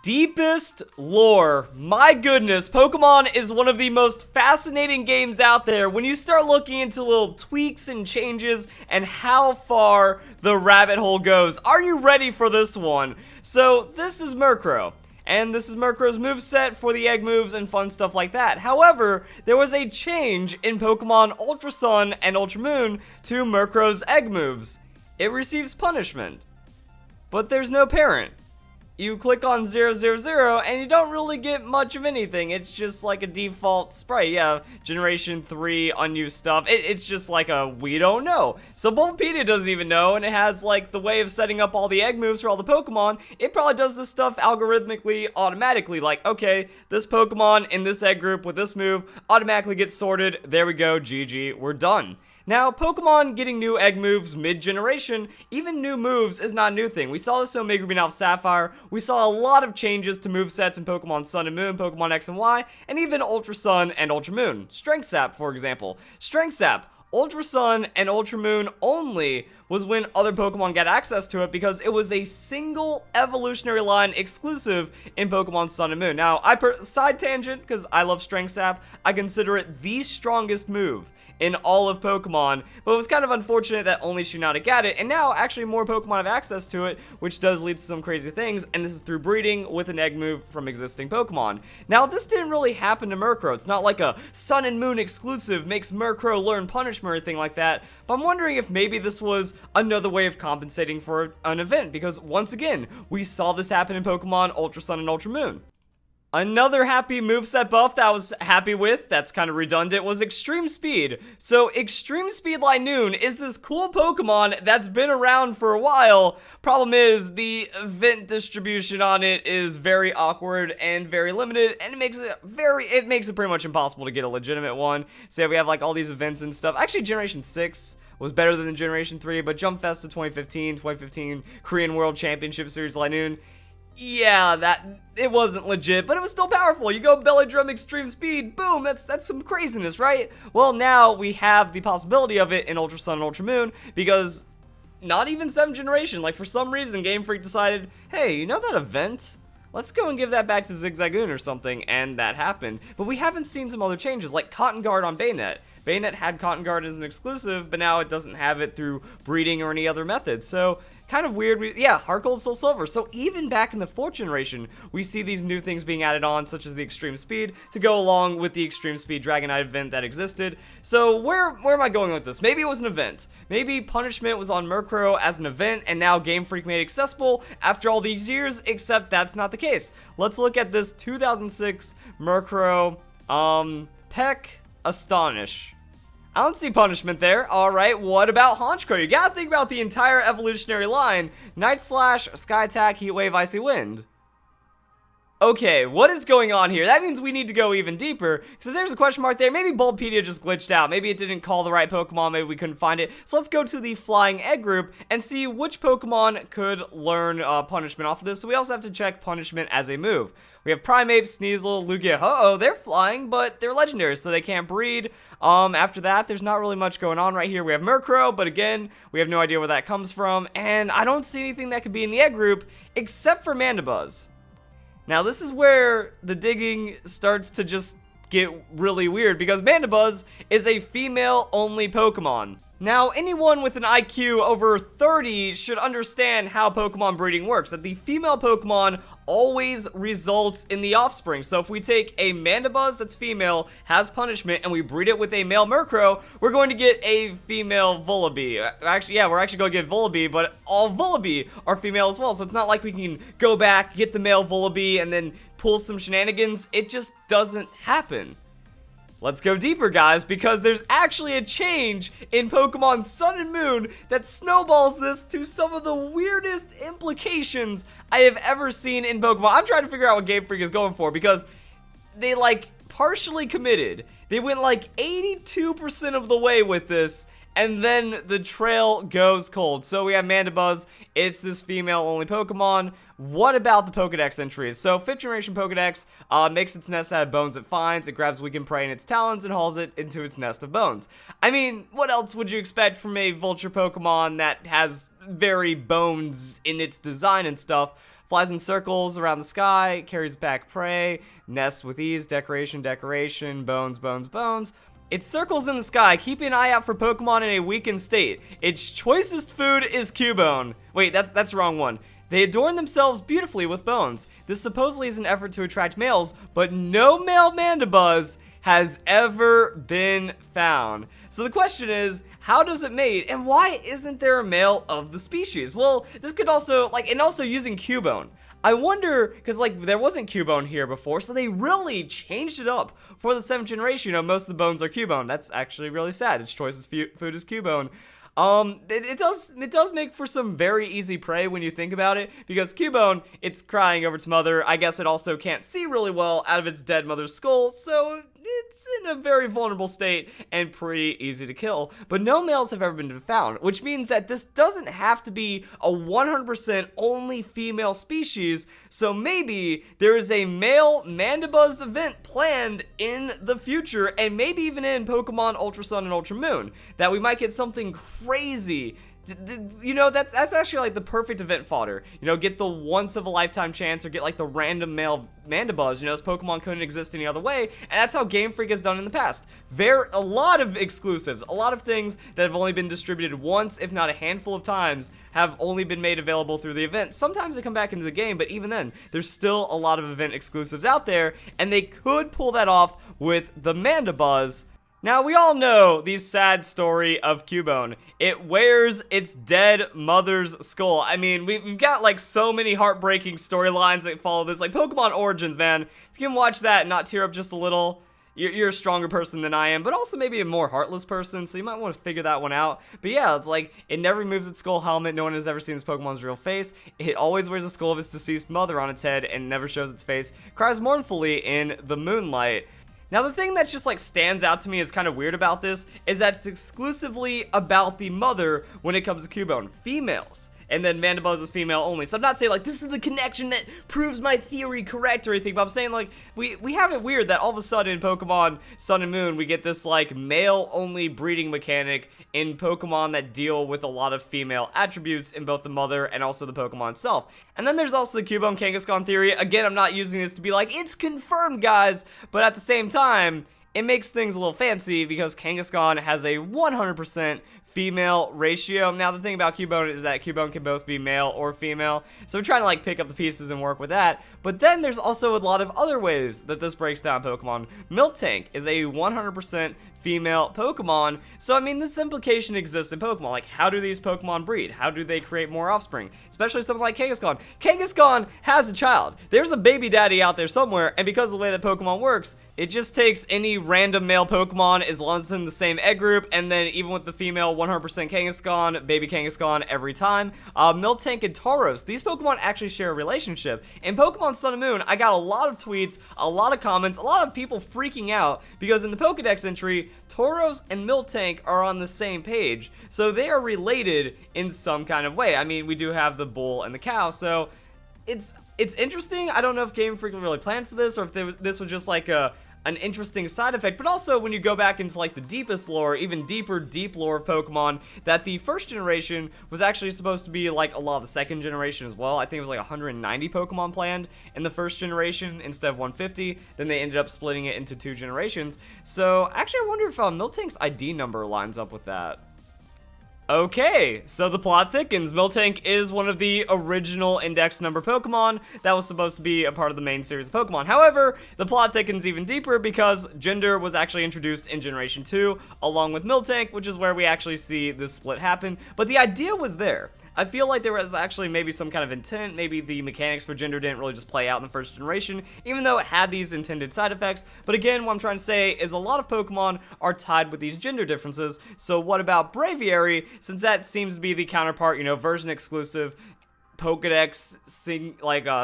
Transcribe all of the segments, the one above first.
Deepest lore. My goodness, Pokemon is one of the most fascinating games out there when you start looking into little tweaks and changes and how far the rabbit hole goes. Are you ready for this one? So, this is Murkrow. And this is Murkrow's moveset for the egg moves and fun stuff like that. However, there was a change in Pokemon Ultra Sun and Ultra Moon to Murkrow's egg moves. It receives punishment. But there's no parent. You click on 000 and you don't really get much of anything. It's just like a default sprite. Yeah, Generation 3 unused stuff. It's just like a we don't know. So Bulbapedia doesn't even know, and it has like the way of setting up all the egg moves for all the Pokemon. It probably does this stuff algorithmically, automatically. Like, okay, this Pokemon in this egg group with this move automatically gets sorted. There we go, GG, we're done. Now, Pokemon getting new egg moves mid-generation, even new moves, is not a new thing. We saw this in Omega Ruby and Alpha Sapphire. We saw a lot of changes to movesets in Pokemon Sun and Moon, Pokemon X and Y, and even Ultra Sun and Ultra Moon. Strength Sap, for example. Strength Sap, Ultra Sun and Ultra Moon only was when other Pokemon got access to it because it was a single evolutionary line exclusive in Pokemon Sun and Moon. Now, side tangent, because I love Strength Sap, I consider it the strongest move in all of Pokemon, but it was kind of unfortunate that only Shiinotic got it, and now actually more Pokemon have access to it, which does lead to some crazy things, and this is through breeding with an egg move from existing Pokemon. Now, this didn't really happen to Murkrow. It's not like a Sun and Moon exclusive makes Murkrow learn punishment or anything like that, but I'm wondering if maybe this was another way of compensating for an event, because once again, we saw this happen in Pokemon Ultra Sun and Ultra Moon. Another happy moveset buff that I was happy with, that's kind of redundant, was Extreme Speed. So Extreme Speed Linoone is this cool Pokemon that's been around for a while. Problem is, the event distribution on it is very awkward and very limited, and it makes it pretty much impossible to get a legitimate one. So we have like all these events and stuff. Actually, Generation 6 was better than Generation 3, but Jump Festa 2015 Korean World Championship Series Linoone, yeah, it wasn't legit, but it was still powerful. You go Belly Drum Extreme Speed, boom, that's some craziness, right? Well, now we have the possibility of it in Ultra Sun and Ultra Moon, because not even 7th generation, like for some reason Game Freak decided, hey, you know that event? Let's go and give that back to Zigzagoon or something, and that happened. But we haven't seen some other changes, like Cotton Guard on Bayonet. Bayonet had Cotton Guard as an exclusive, but now it doesn't have it through breeding or any other method. So, kind of weird. Yeah, Heart Gold, Soul Silver. So even back in the 4th generation, we see these new things being added on, such as the Extreme Speed, to go along with the Extreme Speed Dragonite event that existed. So where am I going with this? Maybe it was an event. Maybe punishment was on Murkrow as an event, and now Game Freak made it accessible after all these years, except that's not the case. Let's look at this 2006 Murkrow, Peck Astonish. I don't see punishment there. Alright, what about Honchkrow? You gotta think about the entire evolutionary line. Night Slash, Sky Attack, Heat Wave, Icy Wind. Okay, what is going on here? That means we need to go even deeper, because if there's a question mark there, maybe Bulbapedia just glitched out. Maybe it didn't call the right Pokemon, maybe we couldn't find it. So let's go to the Flying Egg group and see which Pokemon could learn punishment off of this. So we also have to check punishment as a move. We have Primeape, Sneasel, Lugia, Ho-Oh, they're flying, but they're legendary, so they can't breed. After that, there's not really much going on right here. We have Murkrow, but again, we have no idea where that comes from, and I don't see anything that could be in the egg group, except for Mandibuzz. Now, this is where the digging starts to just get really weird, because Mandibuzz is a female-only Pokemon. Now, anyone with an IQ over 30 should understand how Pokemon breeding works, that the female Pokemon always results in the offspring. So if we take a Mandibuzz that's female, has punishment, and we breed it with a male Murkrow, we're going to get a female Vullaby. Actually, yeah, we're actually going to get Vullaby, but all Vullaby are female as well, so it's not like we can go back, get the male Vullaby, and then pull some shenanigans. It just doesn't happen. Let's go deeper, guys, because there's actually a change in Pokemon Sun and Moon that snowballs this to some of the weirdest implications I have ever seen in Pokemon. I'm trying to figure out what Game Freak is going for, because they, like, partially committed. They went, like, 82% of the way with this, and then the trail goes cold. So we have Mandibuzz. It's this female-only Pokemon. What about the Pokedex entries? So 5th generation Pokedex makes its nest out of bones it finds. It grabs weakened prey in its talons and hauls it into its nest of bones. I mean, what else would you expect from a vulture Pokemon that has very bones in its design and stuff? flies in circles around the sky, carries back prey, nests with ease, decoration, decoration, bones, bones, bones. It circles in the sky, keeping an eye out for Pokemon in a weakened state. Its choicest food is Cubone. Wait, that's the wrong one. They adorn themselves beautifully with bones. This supposedly is an effort to attract males, but no male Mandibuzz has ever been found. So the question is, how does it mate, and why isn't there a male of the species? Well, this could also, and also using Cubone. I wonder, because, there wasn't Cubone here before, so they really changed it up for the 7th generation. Most of the bones are Cubone. That's actually really sad. Its choice food is Cubone. It does make for some very easy prey when you think about it, because Cubone, it's crying over its mother. I guess it also can't see really well out of its dead mother's skull, so it's in a very vulnerable state and pretty easy to kill. But no males have ever been found, which means that this doesn't have to be a 100% only female species, so maybe there is a male Mandibuzz event planned in the future, and maybe even in Pokemon Ultra Sun and Ultra Moon, that we might get something crazy. That's actually the perfect event fodder. Get the once of a lifetime chance, or get the random male Mandibuzz. This Pokemon couldn't exist any other way, and that's how Game Freak has done in the past. A lot of exclusives, a lot of things that have only been distributed once, if not a handful of times, have only been made available through the event. Sometimes they come back into the game, but even then, there's still a lot of event exclusives out there, and they could pull that off with the Mandibuzz. Now, we all know the sad story of Cubone. It wears its dead mother's skull. I mean, we've got, so many heartbreaking storylines that follow this. Pokemon Origins, man. If you can watch that and not tear up just a little, you're a stronger person than I am, but also maybe a more heartless person, so you might want to figure that one out. But yeah, it's it never removes its skull helmet. No one has ever seen this Pokemon's real face. It always wears the skull of its deceased mother on its head and never shows its face. Cries mournfully in the moonlight. Now, the thing that just stands out to me as kind of weird about this is that it's exclusively about the mother when it comes to Cubone. Females. And then Mandibuzz is female only. So I'm not saying this is the connection that proves my theory correct or anything, but I'm saying we have it weird that all of a sudden in Pokemon Sun and Moon we get this male only breeding mechanic in Pokemon that deal with a lot of female attributes in both the mother and also the Pokemon itself. And then there's also the Cubone Kangaskhan theory. Again, I'm not using this to be it's confirmed, guys, but at the same time, it makes things a little fancy because Kangaskhan has a 100% female ratio. Now, the thing about Cubone is that Cubone can both be male or female, so we're trying to pick up the pieces and work with that. But then there's also a lot of other ways that this breaks down Pokemon. Miltank is a 100% female Pokemon, so I mean, this implication exists in Pokemon. How do these Pokemon breed? How do they create more offspring? Especially something like Kangaskhan. Kangaskhan has a child. There's a baby daddy out there somewhere, and because of the way that Pokemon works, it just takes any random male Pokemon as long as it's in the same egg group, and then even with the female 100% Kangaskhan, baby Kangaskhan every time. Miltank and Tauros, these Pokemon actually share a relationship. In Pokemon Sun and Moon, I got a lot of tweets, a lot of comments, a lot of people freaking out, because in the Pokedex entry, Tauros and Miltank are on the same page, so they are related in some kind of way. I mean, we do have the bull and the cow, so it's interesting. I don't know if Game Freak really planned for this, or if this was just an interesting side effect, but also when you go back into the deepest lore, even deep lore of Pokemon, that the first generation was actually supposed to be a lot of the second generation as well. I think it was 190 Pokemon planned in the first generation instead of 150. Then they ended up splitting it into 2 generations. So actually, I wonder if Miltank's ID number lines up with that. Okay, so the plot thickens. Miltank is one of the original index number Pokemon that was supposed to be a part of the main series of Pokemon. However, the plot thickens even deeper because gender was actually introduced in Generation 2 along with Miltank, which is where we actually see this split happen. But the idea was there. I feel like there was actually maybe some kind of intent. Maybe the mechanics for gender didn't really just play out in the first generation, even though it had these intended side effects. But again, what I'm trying to say is a lot of Pokemon are tied with these gender differences. So what about Braviary, since that seems to be the counterpart, version exclusive, Pokedex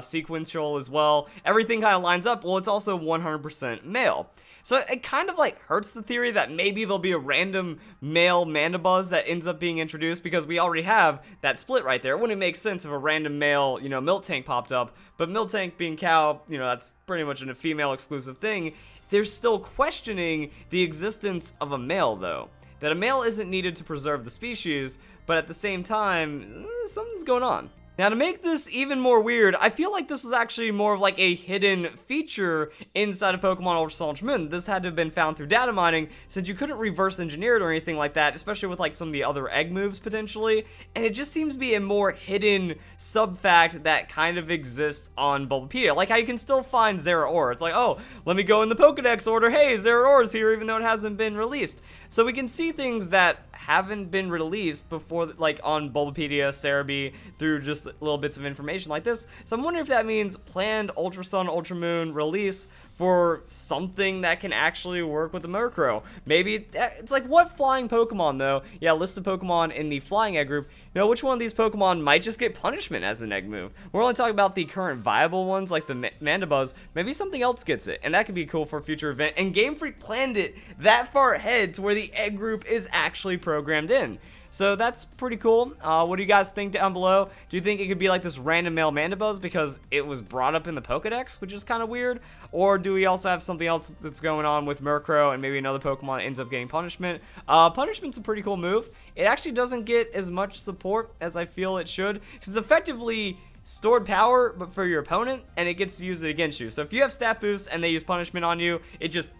sequential as well. Everything kind of lines up. Well, it's also 100% male. So it kind of hurts the theory that maybe there'll be a random male Mandibuzz that ends up being introduced, because we already have that split right there. It wouldn't make sense if a random male, Miltank popped up, but Miltank being cow, that's pretty much a female exclusive thing. They're still questioning the existence of a male though. That a male isn't needed to preserve the species, but at the same time, something's going on. Now, to make this even more weird, I feel like this was actually more of like a hidden feature inside of Pokemon Ultra Sun Ultra Moon. This had to have been found through data mining, since you couldn't reverse engineer it or anything like that, especially with like some of the other egg moves potentially. And it just seems to be a more hidden sub-fact that kind of exists on Bulbapedia. Like how you can still find Zeraora. It's like, oh, let me go in the Pokedex order. Hey, Zeraora's here even though it hasn't been released. So we can see things that haven't been released before, like on Bulbapedia, Cerebi, through just little bits of information like this. So I'm wondering if that means planned Ultra Sun, Ultra Moon release for something that can actually work with the Murkrow. Maybe, it's like, what flying Pokemon though? Yeah, list of Pokemon in the flying egg group. You know, which one of these Pokemon might just get punishment as an egg move? We're only talking about the current viable ones, like the Mandibuzz. Maybe something else gets it, and that could be cool for a future event. And Game Freak planned it that far ahead to where the egg group is actually programmed in. So that's pretty cool. What do you guys think down below? Do you think it could be like this random male Mandibuzz because it was brought up in the Pokedex, which is kind of weird? Or do we also have something else that's going on with Murkrow and maybe another Pokemon ends up getting punishment? Punishment's a pretty cool move. It actually doesn't get as much support as I feel it should, because it's effectively stored power, but for your opponent, and it gets to use it against you. So if you have stat boosts and they use punishment on you, it just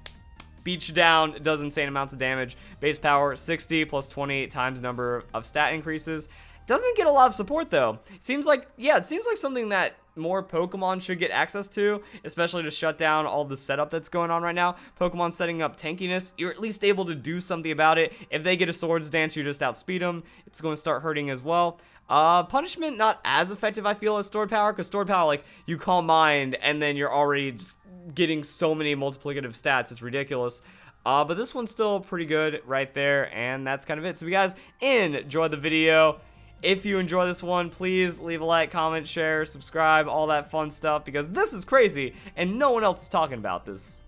beats you down, does insane amounts of damage. Base power 60 plus 20 times number of stat increases. Doesn't get a lot of support though. Seems like, yeah, it seems like something that more Pokemon should get access to, especially to shut down all the setup that's going on right now. Pokemon setting up tankiness, you're at least able to do something about it. If they get a Swords Dance, you just outspeed them. It's going to start hurting as well. Punishment, not as effective, I feel, as stored power, because stored power, like, you Calm Mind, and then you're already just getting so many multiplicative stats, it's ridiculous. But this one's still pretty good right there, and that's kind of it. So if you guys enjoyed the video, if you enjoy this one, please leave a like, comment, share, subscribe, all that fun stuff, because this is crazy, and no one else is talking about this.